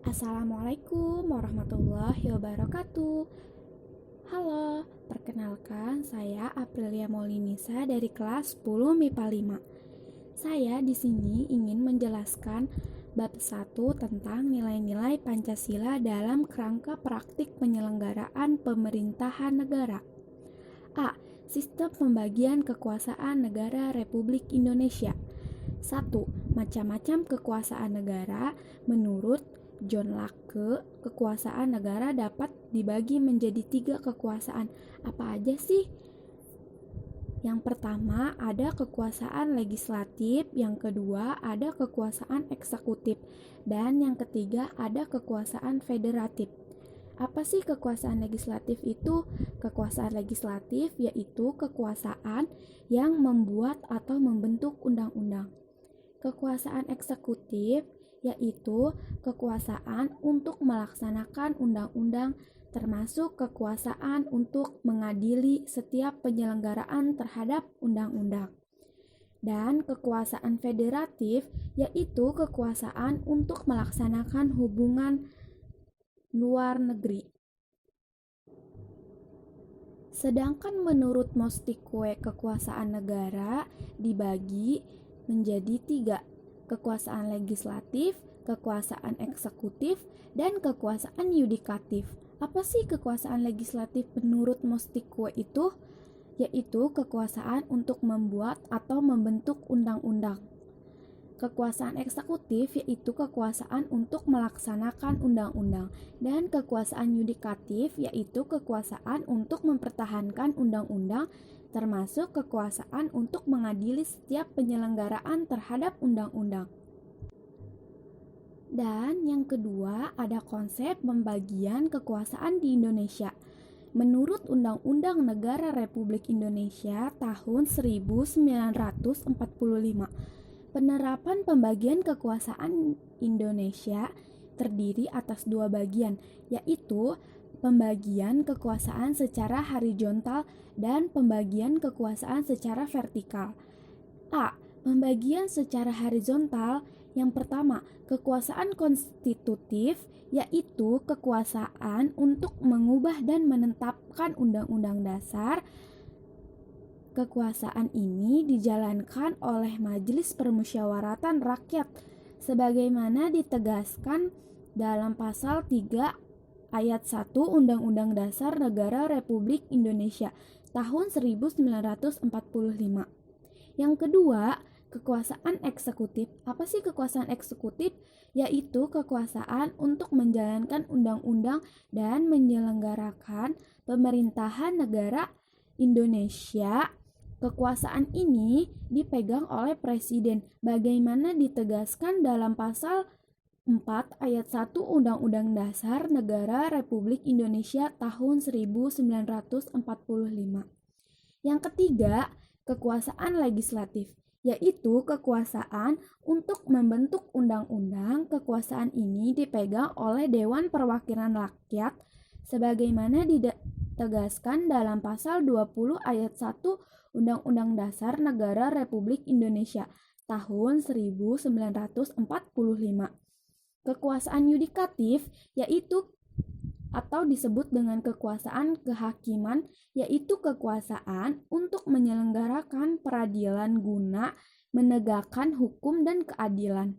Assalamualaikum warahmatullahi wabarakatuh. Halo, perkenalkan saya Aprilia Maulinisa dari kelas 10 MIPA 5. Saya di sini ingin menjelaskan bab 1 tentang nilai-nilai Pancasila dalam kerangka praktik penyelenggaraan pemerintahan negara. A. Sistem pembagian kekuasaan negara Republik Indonesia. 1. Macam-macam kekuasaan negara. Menurut John Locke, kekuasaan negara dapat dibagi menjadi 3 kekuasaan. Apa aja sih? Yang pertama ada kekuasaan legislatif, yang kedua ada kekuasaan eksekutif, dan yang ketiga ada kekuasaan federatif. Apa sih kekuasaan legislatif itu? Kekuasaan legislatif yaitu kekuasaan yang membuat atau membentuk undang-undang. Kekuasaan eksekutif yaitu kekuasaan untuk melaksanakan undang-undang, termasuk kekuasaan untuk mengadili setiap penyelenggaraan terhadap undang-undang. Dan kekuasaan federatif yaitu kekuasaan untuk melaksanakan hubungan luar negeri. Sedangkan menurut Mostikwe, kekuasaan negara dibagi menjadi 3, kekuasaan legislatif, kekuasaan eksekutif, dan kekuasaan yudikatif. Apa sih kekuasaan legislatif menurut Mostikwe itu? Yaitu kekuasaan untuk membuat atau membentuk undang-undang. Kekuasaan eksekutif yaitu kekuasaan untuk melaksanakan undang-undang, dan kekuasaan yudikatif yaitu kekuasaan untuk mempertahankan undang-undang, termasuk kekuasaan untuk mengadili setiap penyelenggaraan terhadap undang-undang. Dan yang kedua ada konsep pembagian kekuasaan di Indonesia. Menurut Undang-Undang Negara Republik Indonesia tahun 1945, penerapan pembagian kekuasaan Indonesia terdiri atas 2 bagian, yaitu pembagian kekuasaan secara horizontal dan pembagian kekuasaan secara vertikal. A. Pembagian secara horizontal. Yang pertama, kekuasaan konstitutif, yaitu kekuasaan untuk mengubah dan menetapkan undang-undang dasar. Kekuasaan ini dijalankan oleh Majelis Permusyawaratan Rakyat sebagaimana ditegaskan dalam pasal 3 ayat 1 Undang-Undang Dasar Negara Republik Indonesia tahun 1945. Yang kedua, kekuasaan eksekutif. Apa sih kekuasaan eksekutif? Yaitu kekuasaan untuk menjalankan undang-undang dan menyelenggarakan pemerintahan negara Indonesia. Kekuasaan ini dipegang oleh Presiden, bagaimana ditegaskan dalam pasal 4 ayat 1 Undang-Undang Dasar Negara Republik Indonesia tahun 1945. Yang ketiga, kekuasaan legislatif, yaitu kekuasaan untuk membentuk undang-undang. Kekuasaan ini dipegang oleh Dewan Perwakilan Rakyat sebagaimana ditegaskan dalam pasal 20 ayat 1 Undang-Undang Dasar Negara Republik Indonesia tahun 1945. Kekuasaan yudikatif yaitu atau disebut dengan kekuasaan kehakiman, yaitu kekuasaan untuk menyelenggarakan peradilan guna menegakkan hukum dan keadilan.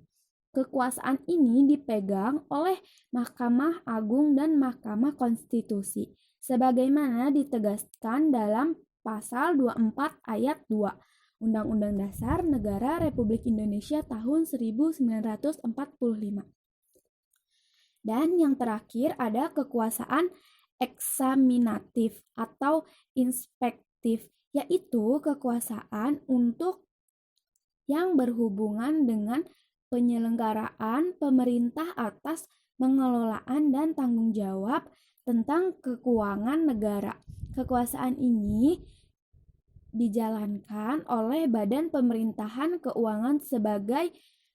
Kekuasaan ini dipegang oleh Mahkamah Agung dan Mahkamah Konstitusi sebagaimana ditegaskan dalam pasal 24 ayat 2 Undang-Undang Dasar Negara Republik Indonesia tahun 1945. Dan yang terakhir ada kekuasaan eksaminatif atau inspektif, yaitu kekuasaan untuk yang berhubungan dengan penyelenggaraan pemerintah atas pengelolaan dan tanggung jawab tentang keuangan negara. Kekuasaan ini dijalankan oleh Badan Pemerintahan Keuangan sebagai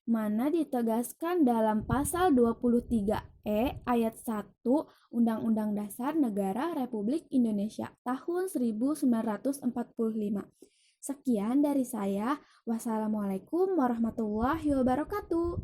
mana ditegaskan dalam pasal 23E ayat 1 Undang-Undang Dasar Negara Republik Indonesia tahun 1945. Sekian dari saya. Wassalamualaikum warahmatullahi wabarakatuh.